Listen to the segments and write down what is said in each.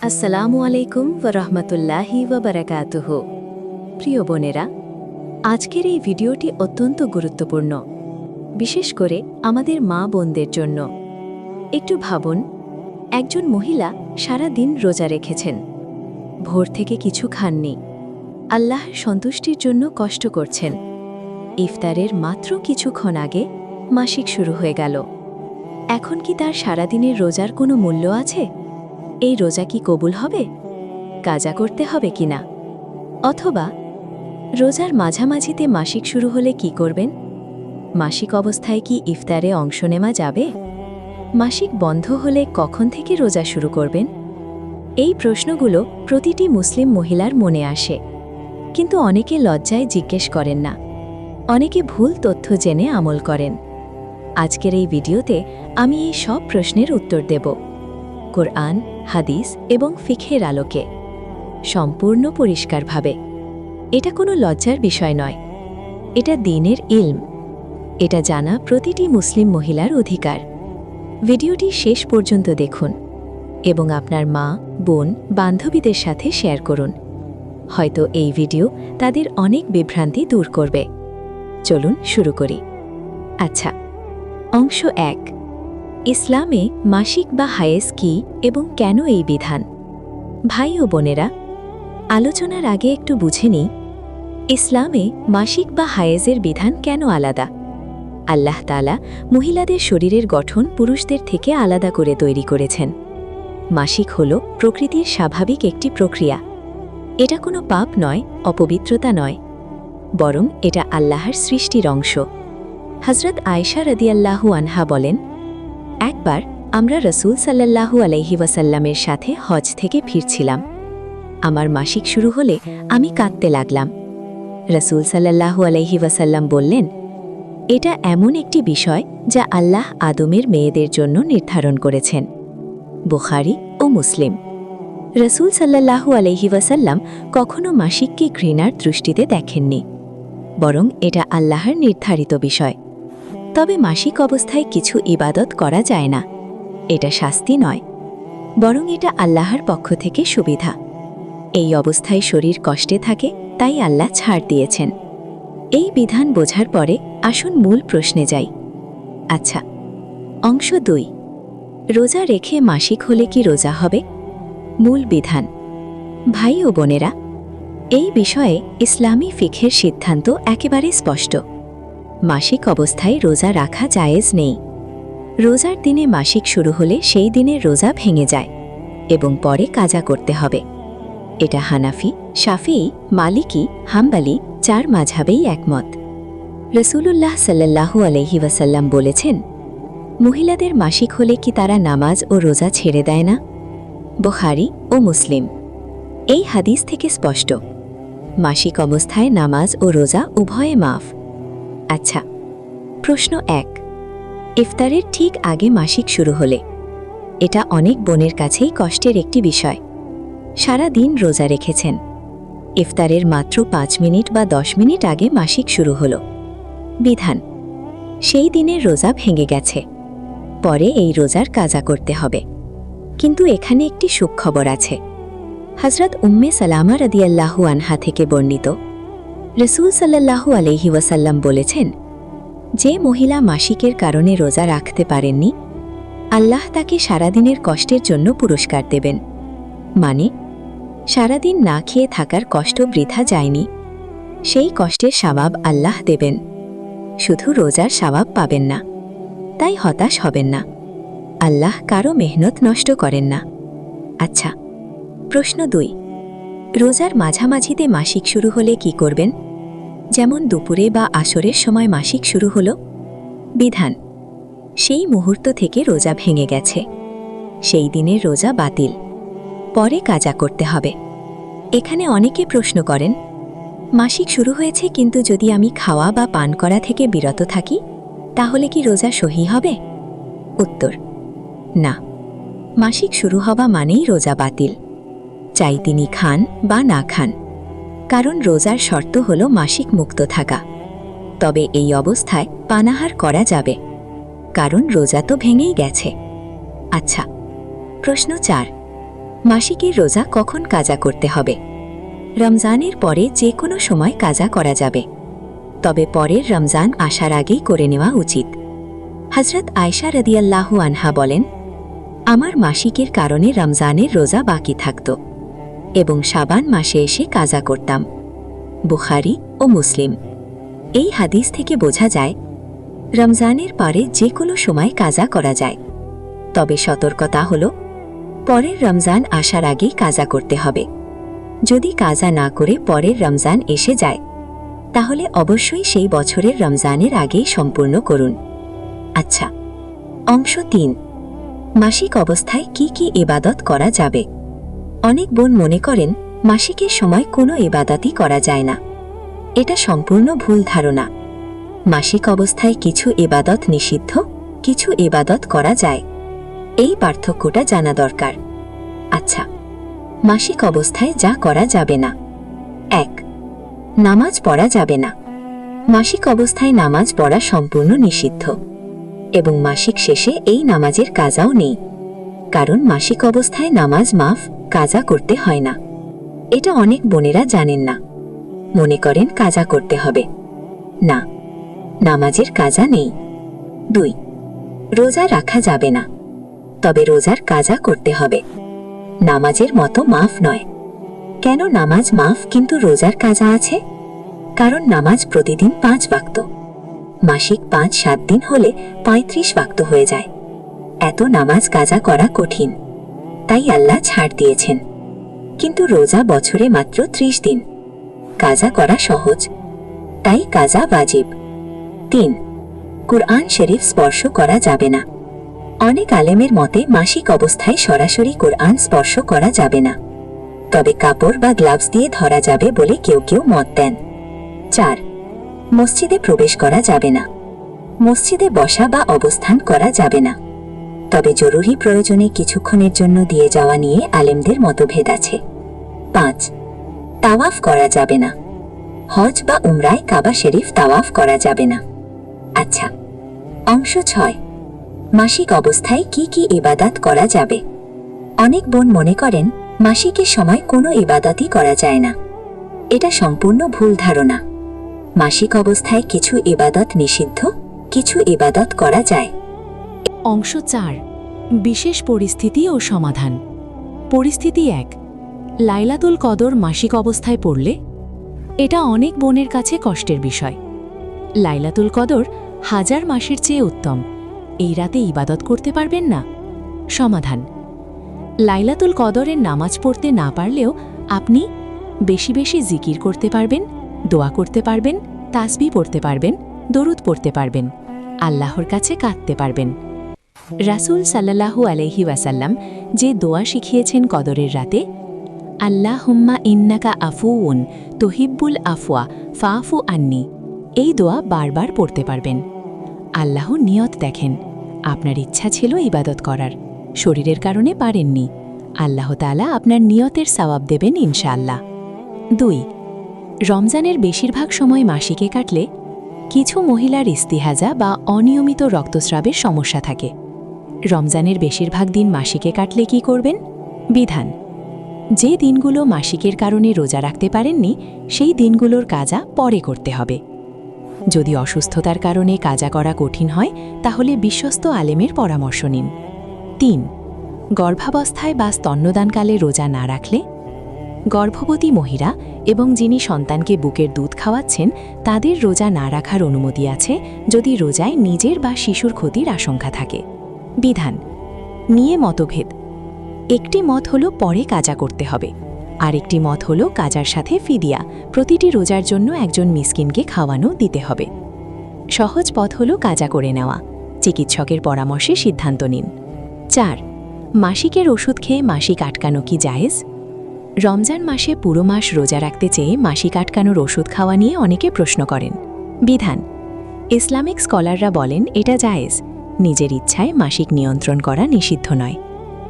আসসালামু আলাইকুম ওয়া রাহমাতুল্লাহি ওয়া বারাকাতুহু। প্রিয় বোনেরা, আজকের এই ভিডিওটি অত্যন্ত গুরুত্বপূর্ণ, বিশেষ করে আমাদের মা বোনদের জন্য। একটু ভাবুন, একজন মহিলা সারা দিন রোজা রেখেছেন, ভোর থেকে কিছু খাননি, আল্লাহর সন্তুষ্টির জন্য কষ্ট করছেন। ইফতারের মাত্র কিছুক্ষণ আগে মাসিক শুরু হয়ে গেল। এখন কি তার সারাদিনের রোজার কোনো মূল্য আছে? এই রোজা কি কবুল হবে? কাজা করতে হবে কিনা? অথবা রোজার মাঝামাঝিতে মাসিক শুরু হলে কি করবেন? মাসিক অবস্থায় কি ইফতারে অংশ নেওয়া যাবে? মাসিক বন্ধ হলে কখন থেকে রোজা শুরু করবেন? এই প্রশ্নগুলো প্রতিটি মুসলিম মহিলার মনে আসে, কিন্তু অনেকে লজ্জায় জিজ্ঞেস করেন না। অনেকে ভুল তথ্য জেনে আমল করেন। আজকের এই ভিডিওতে আমি এই সব প্রশ্নের উত্তর দেব, কোরআন, হাদিস এবং ফিকহের আলোকে, সম্পূর্ণ পরিষ্কারভাবে। এটা কোনো লজ্জার বিষয় নয়, এটা দ্বীনের ইলম। এটা জানা প্রতিটি মুসলিম মহিলার অধিকার। ভিডিওটি শেষ পর্যন্ত দেখুন এবং আপনার মা, বোন, বান্ধবীদের সাথে শেয়ার করুন। হয়তো এই ভিডিও তাদের অনেক বিভ্রান্তি দূর করবে। চলুন শুরু করি। আচ্ছা, অংশ 1, ইসলামে মাসিক বা হায়েজ কি এবং কেন এই বিধান? ভাই ও বোনেরা, আলোচনার আগে একটু বুঝে নিই, ইসলামে মাসিক বা হায়েজের বিধান কেন আলাদা। আল্লাহ তাআলা মহিলাদের শরীরের গঠন পুরুষদের থেকে আলাদা করে তৈরি করেছেন। মাসিক হল প্রকৃতির স্বাভাবিক একটি প্রক্রিয়া। এটা কোনো পাপ নয়, অপবিত্রতা নয়, বরং এটা আল্লাহর সৃষ্টির অংশ। হযরত আয়েশা রাদিয়াল্লাহু আনহা বলেন, একবার আমরা রাসূল সাল্লাল্লাহু আলাইহি ওয়াসাল্লামের সাথে হজ থেকে ফিরছিলাম। আমার মাসিক শুরু হলে আমি কাঁদতে লাগলাম। রাসূল সাল্লাল্লাহু আলাইহি ওয়াসাল্লাম বললেন, এটা এমন একটি বিষয় যা আল্লাহ আদমের মেয়েদের জন্য নির্ধারণ করেছেন। বুখারী ও মুসলিম। রাসূল সাল্লাল্লাহু আলাইহি ওয়াসাল্লাম কখনো মাসিককে ঘৃণার দৃষ্টিতে দেখেননি, বরং এটা আল্লাহর নির্ধারিত বিষয়। তবে মাসিক অবস্থায় কিছু ইবাদত করা যায় না, এটা শাস্তি নয়, বরং এটা আল্লাহর পক্ষ থেকে সুবিধা। এই অবস্থায় শরীর কষ্টে থাকে, তাই আল্লাহ ছাড় দিয়েছেন। এই বিধান বোঝার পরে আসুন মূল প্রশ্নে যাই। আচ্ছা, অংশ 2, রোজা রেখে মাসিক হলে কি রোজা হবে? মূল বিধান। ভাই ও বোনেরা, এই বিষয়ে ইসলামী ফিকহের সিদ্ধান্ত একেবারে স্পষ্ট। মাসিক অবস্থায় রোজা রাখা জায়েজ নেই। রোজার দিনে মাসিক শুরু হলে সেই দিনের রোজা ভেঙে যায় এবং পরে কাজা করতে হবে। এটা হানাফি, শাফিঈ, মালিকি, হাম্বলি 4 মাযহাবেই একমত। রাসূলুল্লাহ সাল্লাল্লাহু আলাইহি ওয়াসাল্লাম বলেছেন, মহিলাদের মাসিক হলে কি তারা নামাজ ও রোজা ছেড়ে দেয় না? বুখারী ও মুসলিম। এই হাদিস থেকে স্পষ্ট, মাসিক অবস্থায় নামাজ ও রোজা উভয়ে মাফ। আচ্ছা, প্রশ্ন 1, ইফতারের ঠিক আগে মাসিক শুরু হলে? এটা অনেক বোনের কাছেই কষ্টের একটি বিষয়। সারা দিন রোজা রেখেছেন, ইফতারের মাত্র 5 মিনিট বা 10 মিনিট আগে মাসিক শুরু হলো। বিধান, সেই দিনের রোজা ভেঙে গেছে, পরে এই রোজার কাজা করতে হবে। কিন্তু এখানে একটি সুখবর আছে। হযরত উম্মে সালামা রাদিয়াল্লাহু আনহা থেকে বর্ণিত, রাসূল সাল্লাল্লাহু আলাইহি ওয়াসাল্লাম বলেছেন, যে মহিলা মাসিকের কারণে রোজা রাখতে পারেননি, আল্লাহ তাকে সারাদিনের কষ্টের জন্য পুরস্কার দেবেন। মানে, সারাদিন না খেয়ে থাকার কষ্ট বৃথা যায়নি, সেই কষ্টের সওয়াব আল্লাহ দেবেন, শুধু রোজার সওয়াব পাবেন না। তাই হতাশ হবেন না, আল্লাহ কারো মেহনত নষ্ট করেন না। আচ্ছা, প্রশ্ন 2, রোজার মাঝামাঝিতে মাসিক শুরু হলে কি করবেন? যেমন দুপুরে বা আসরের সময় মাসিক শুরু হলো? বিধান, সেই মুহূর্ত থেকে রোজা ভেঙে গেছে, সেই দিনের রোজা বাতিল, পরে কাজা করতে হবে। এখানে অনেকে প্রশ্ন করেন, মাসিক শুরু হয়েছে কিন্তু যদি আমি খাওয়া বা পান করা থেকে বিরত থাকি, তাহলে কি রোজা সহি হবে? উত্তর, না। মাসিক শুরু হওয়া মানেই রোজা বাতিল, চাই তিনি খান বা না খান, কারণ রোজার শর্ত হল মাসিক মুক্ত থাকা। তবে এই অবস্থায় পানাহার করা যাবে, কারণ রোজা তো ভেঙেই গেছে। আচ্ছা, প্রশ্ন 4, মাসিকের রোজা কখন কাজা করতে হবে? রমজানের পরে যে কোনো সময় কাজা করা যাবে, তবে পরের রমজান আসার আগেই করে নেওয়া উচিত। হযরত আয়েশা রাদিয়াল্লাহু আনহা বলেন, আমার মাসিকের কারণে রমজানের রোজা বাকি থাকত এবং শাবান মাসে এসে কাজা করতাম। বুখারী ও মুসলিম। এই হাদিস থেকে বোঝা যায় রমজানের পরে যে কোনো সময় কাজা করা যায়, তবে সতর্কতা হল পরের রমজান আসার আগেই কাজা করতে হবে। যদি কাজা না করে পরের রমজান এসে যায় তাহলে অবশ্যই সেই বছরের রমজানের আগেই সম্পূর্ণ করুন। আচ্ছা, অংশ ৩, মাসিক অবস্থায় কি কি ইবাদত করা যাবে? অনেক বোন মনে করেন মাসিকের সময় কোনো ইবাদতই করা যায় না। এটা সম্পূর্ণ ভুল ধারণা। মাসিক অবস্থায় কিছু ইবাদত নিষিদ্ধ, কিছু ইবাদত করা যায়, এই পার্থক্যটা জানা দরকার। আচ্ছা, মাসিক অবস্থায় যা করা যাবে না। ১. নামাজ পড়া যাবে না। মাসিক অবস্থায় নামাজ পড়া সম্পূর্ণ নিষিদ্ধ এবং মাসিক শেষে এই নামাজের কাজাও নেই, কারণ মাসিক অবস্থায় নামাজ মাফ, কাজা করতে হয় না। এটা অনেক বোনেরা জানেন না, মনে করেন কাজা করতে হবে। না, নামাজের কাজা নেই। ২. রোজা রাখা যাবে না, তবে রোজার কাজা করতে হবে, নামাজের মতো মাফ নয়। কেন নামাজ মাফ কিন্তু রোজার কাজা আছে? কারণ নামাজ প্রতিদিন 5 ওয়াক্ত, মাসিক 5-7 দিন হলে 35 ওয়াক্ত হয়ে যায়। এত নামাজ কাজা করা কঠিন, তাই আল্লাহ ছাড় দিয়েছেন। কিন্তু রোজা বছরে মাত্র 30 দিন, কাজা করা সহজ, তাই কাজা ওয়াজিব। ৩. কুরআন শরীফ স্পর্শ করা যাবে না। অনেক আলেমের মতে মাসিক অবস্থায় সরাসরি কুরআন স্পর্শ করা যাবে না, তবে কাপড় বা গ্লাভস দিয়ে ধরা যাবে বলে কেউ কেউ মত দেন। ৪. মসজিদে প্রবেশ করা যাবে না। মসজিদে বসা বা অবস্থান করা যাবে না, তবে জরুরি প্রয়োজনে কিছুক্ষণের জন্য দিয়ে যাওয়া নিয়ে আলেমদের মতভেদ আছে। ৫. তাওয়াফ করা যাবে না। হজ বা উমরায় কাবা শরীফ তাওয়াফ করা যাবে না। আচ্ছা, অংশ ৬, মাসিক অবস্থায় কি কি ইবাদত করা যাবে? অনেক বোন মনে করেন মাসিকের সময় কোনো ইবাদতই করা যায় না। এটা সম্পূর্ণ ভুল ধারণা। মাসিক অবস্থায় কিছু ইবাদত নিষিদ্ধ, কিছু ইবাদত করা যায়। অংশ ৪, বিশেষ পরিস্থিতি ও সমাধান। পরিস্থিতি ১, লাইলাতুল কদর মাসিক অবস্থায় পড়লে? এটা অনেক বোনের কাছে কষ্টের বিষয়। লাইলাতুল কদর 1000 মাসের চেয়ে উত্তম, এই রাতে ইবাদত করতে পারবেন না? সমাধান: লাইলাতুল কদরের নামাজ পড়তে না পারলেও আপনি বেশি বেশি জিকির করতে পারবেন, দোয়া করতে পারবেন, তাসবিহ পড়তে পারবেন, দরুদ পড়তে পারবেন, আল্লাহর কাছে কাঁদতে পারবেন। রাসূল সাল্লাল্লাহু আলাইহি ওয়াসাল্লাম যে দোয়া শিখিয়েছেন কদরের রাতে, আল্লাহুম্মা ইন্নাকা আফুউন তুহিব্বুল আফওয়া ফাফু আন্নি, এই দোয়া বারবার পড়তে পারবেন। আল্লাহ নিয়ত দেখেন, আপনার ইচ্ছা ছিল ইবাদত করার, শরীরের কারণে পারেননি, আল্লাহ তাআলা আপনার নিয়তের সওয়াব দেবেন ইনশাআল্লাহ। ২. রমজানের বেশিরভাগ সময় মাসিকে কাটলে কিছু মহিলার ইস্তিহাজা বা অনিয়মিত রক্তস্রাবের সমস্যা থাকে। রমজানের বেশিরভাগ দিন মাসিকে কাটলে কি করবেন? বিধান: যে দিনগুলো মাসিকের কারণে রোজা রাখতে পারেননি সেই দিনগুলোর কাজা পরে করতে হবে। যদি অসুস্থতার কারণে কাজা করা কঠিন হয় তাহলে বিশ্বস্ত আলেমের পরামর্শ নিন। ৩. গর্ভাবস্থায় বা স্তন্যদানকালে রোজা না রাখলে? গর্ভবতী মহিলা এবং যিনি সন্তানকে বুকের দুধ খাওয়াচ্ছেন তাদের রোজা না রাখার অনুমতি আছে যদি রোজায় নিজের বা শিশুর ক্ষতির আশঙ্কা থাকে। বিধান: নিয়ে মতভেদ। একটি মত হল পরে কাজা করতে হবে, আর একটি মত হল কাজার সাথে ফিদিয়া, প্রতিটি রোজার জন্য একজন মিসকিনকে খাওয়ানো দিতে হবে। সহজ পথ হল কাজা করে নেওয়া, চিকিৎসকের পরামর্শে সিদ্ধান্ত নিন। ৪. মাসিকের ওষুধ খেয়ে মাসিক আটকানো কি জায়েজ? রমজান মাসে পুরো মাস রোজা রাখতে চেয়ে মাসিক আটকানোর ওষুধ খাওয়া নিয়ে অনেকে প্রশ্ন করেন। বিধান: ইসলামিক স্কলাররা বলেন এটা জায়েজ, নিজের ইচ্ছায় মাসিক নিয়ন্ত্রণ করা নিষিদ্ধ নয়,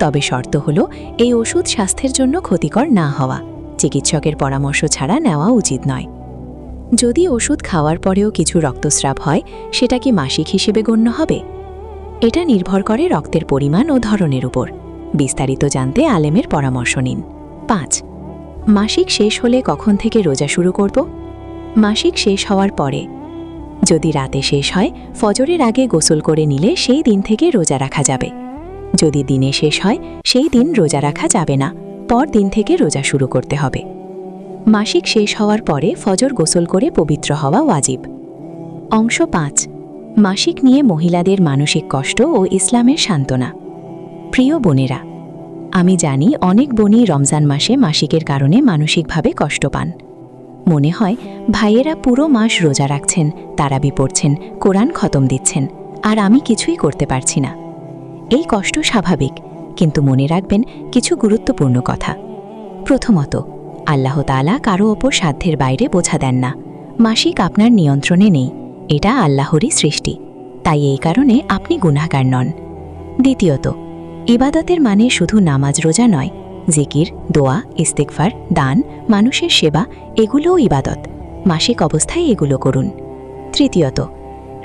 তবে শর্ত হল এই ওষুধ স্বাস্থ্যের জন্য ক্ষতিকর না হওয়া, চিকিৎসকের পরামর্শ ছাড়া নেওয়া উচিত নয়। যদি ওষুধ খাওয়ার পরেও কিছু রক্তস্রাব হয় সেটা কি মাসিক হিসেবে গণ্য হবে? এটা নির্ভর করে রক্তের পরিমাণ ও ধরনের উপর। বিস্তারিত জানতে আলেমের পরামর্শ নিন। 5. মাসিক শেষ হলে কখন থেকে রোজা শুরু করব? মাসিক শেষ হওয়ার পরে। যদি রাতে শেষ হয়, ফজরের আগে গোসল করে নিলে সেই দিন থেকে রোজা রাখা যাবে। যদি দিনে শেষ হয়, সেই দিন রোজা রাখা যাবে না, পর দিন থেকে রোজা শুরু করতে হবে। মাসিক শেষ হওয়ার পরে ফজর গোসল করে পবিত্র হওয়া ওয়াজিব। অংশ 5. মাসিক নিয়ে মহিলাদের মানসিক কষ্ট ও ইসলামের সান্ত্বনা। প্রিয় বোনেরা, আমি জানি অনেক বোনই রমজান মাসে মাসিকের কারণে মানসিকভাবে কষ্ট পান। মনে হয় ভাইয়েরা পুরো মাস রোজা রাখছেন, তারাবি পড়ছেন, কোরআন খতম দিচ্ছেন, আর আমি কিছুই করতে পারছি না। এই কষ্ট স্বাভাবিক, কিন্তু মনে রাখবেন কিছু গুরুত্বপূর্ণ কথা। প্রথমত, আল্লাহ তাআলা কারো ওপর সাধ্যের বাইরে বোঝা দেন না। মাসিক আপনার নিয়ন্ত্রণে নেই, এটা আল্লাহরই সৃষ্টি, তাই এই কারণে আপনি গুনাহগার নন। দ্বিতীয়ত, ইবাদতের মানে শুধু নামাজ রোজা নয়, জিকির, দোয়া, ইস্তিগফার, দান, মানুষের সেবা, এগুলোও ইবাদত। মাসিক অবস্থায় এগুলো করুন। তৃতীয়ত,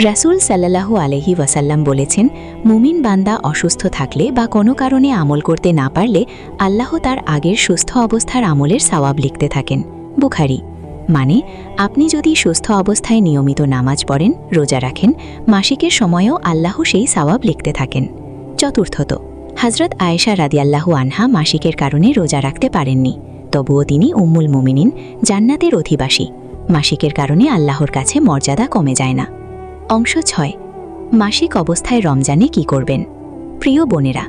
রাসূল সাল্লাল্লাহু আলাইহি ওয়াসাল্লাম বলেছেন, মুমিন বান্দা অসুস্থ থাকলে বা কোনো কারণে আমল করতে না পারলে আল্লাহ তার আগের সুস্থ অবস্থার আমলের সওয়াব লিখতে থাকেন। বুখারী। মানে আপনি যদি সুস্থ অবস্থায় নিয়মিত নামাজ পড়েন, রোজা রাখেন, মাসিকের সময়ও আল্লাহ সেই সওয়াব লিখতে থাকেন। চতুর্থত, হযরত আয়েশা রাদিয়াল্লাহু আনহা মাসিকের কারণে রোজা রাখতে পারেননি, তবুও তিনি উম্মুল মুমিনিন, জান্নাতের অধিবাসী। মাসিকের কারণে আল্লাহর কাছে মর্যাদা কমে যায় না। অংশ 6. মাসিক অবস্থায় রমজানে কি করবেন? প্রিয় বোনেরা,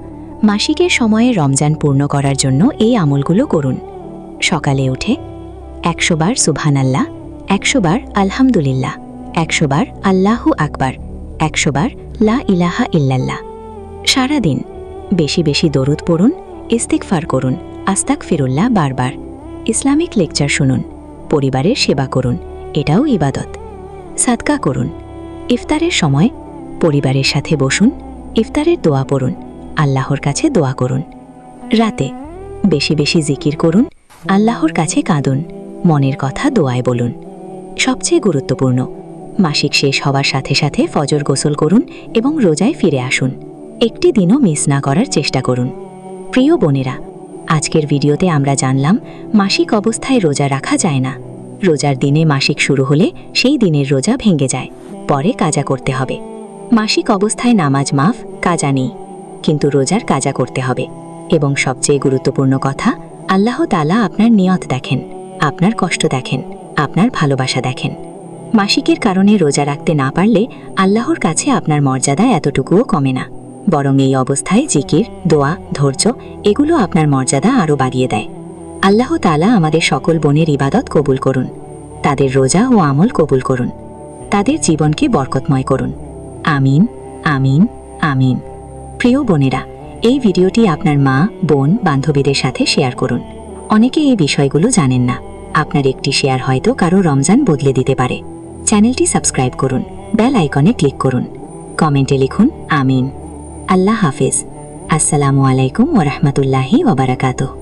মাসিকের সময়ে রমজান পূর্ণ করার জন্য এই আমলগুলো করুন। সকালে উঠে 100 বার সুবহানাল্লাহ, 100 বার আলহামদুলিল্লাহ, 100 বার আল্লাহু আকবার, 100 বার লা ইলাহা ইল্লাল্লাহ। সারাদিন বেশি বেশি দরুদ পড়ুন, ইস্তিগফার করুন, আস্তাগফিরুল্লাহ বারবার। ইসলামিক লেকচার শুনুন, পরিবারের সেবা করুন, এটাও ইবাদত। সাদকা করুন। ইফতারের সময় পরিবারের সাথে বসুন, ইফতারের দোয়া পড়ুন, আল্লাহর কাছে দোয়া করুন। রাতে বেশি বেশি জিকির করুন, আল্লাহর কাছে কাঁদুন, মনের কথা দোয়ায় বলুন। সবচেয়ে গুরুত্বপূর্ণ, মাসিক শেষ হওয়ার সাথে সাথে ফজর গোসল করুন এবং রোজায় ফিরে আসুন। একটি দিনও মিস না করার চেষ্টা করুন। প্রিয় বোনেরা, আজকের ভিডিওতে আমরা জানলাম মাসিক অবস্থায় রোজা রাখা যায় না। রোজার দিনে মাসিক শুরু হলে সেই দিনের রোজা ভেঙে যায়, পরে কাজা করতে হবে। মাসিক অবস্থায় নামাজ মাফ, কাজা নেই, কিন্তু রোজার কাজা করতে হবে। এবং সবচেয়ে গুরুত্বপূর্ণ কথা, আল্লাহ তাআলা আপনার নিয়ত দেখেন, আপনার কষ্ট দেখেন, আপনার ভালোবাসা দেখেন। মাসিকের কারণে রোজা রাখতে না পারলে আল্লাহর কাছে আপনার মর্যাদা এতটুকুও কমে না, বরং এই অবস্থায় জিকির, দোয়া, ধৈর্য, এগুলো আপনার মর্যাদা আরও বাড়িয়ে দেয়। আল্লাহ তাআলা আমাদের সকল বোনের ইবাদত কবুল করুন, তাদের রোজা ও আমল কবুল করুন, তাদের জীবনকে বরকতময় করুন। আমিন, আমিন, আমিন। প্রিয় বোনেরা, এই ভিডিওটি আপনার মা, বোন, বান্ধবীদের সাথে শেয়ার করুন। অনেকে এই বিষয়গুলো জানেন না। আপনার একটি শেয়ার হয়তো কারো রমজান বদলে দিতে পারে। চ্যানেলটি সাবস্ক্রাইব করুন, বেল আইকনে ক্লিক করুন, কমেন্টে লিখুন আমিন। আল্লাহ হাফেজ। আসসালামু আলাইকুম ওয়া রাহমাতুল্লাহি ওয়া বারাকাতুহু।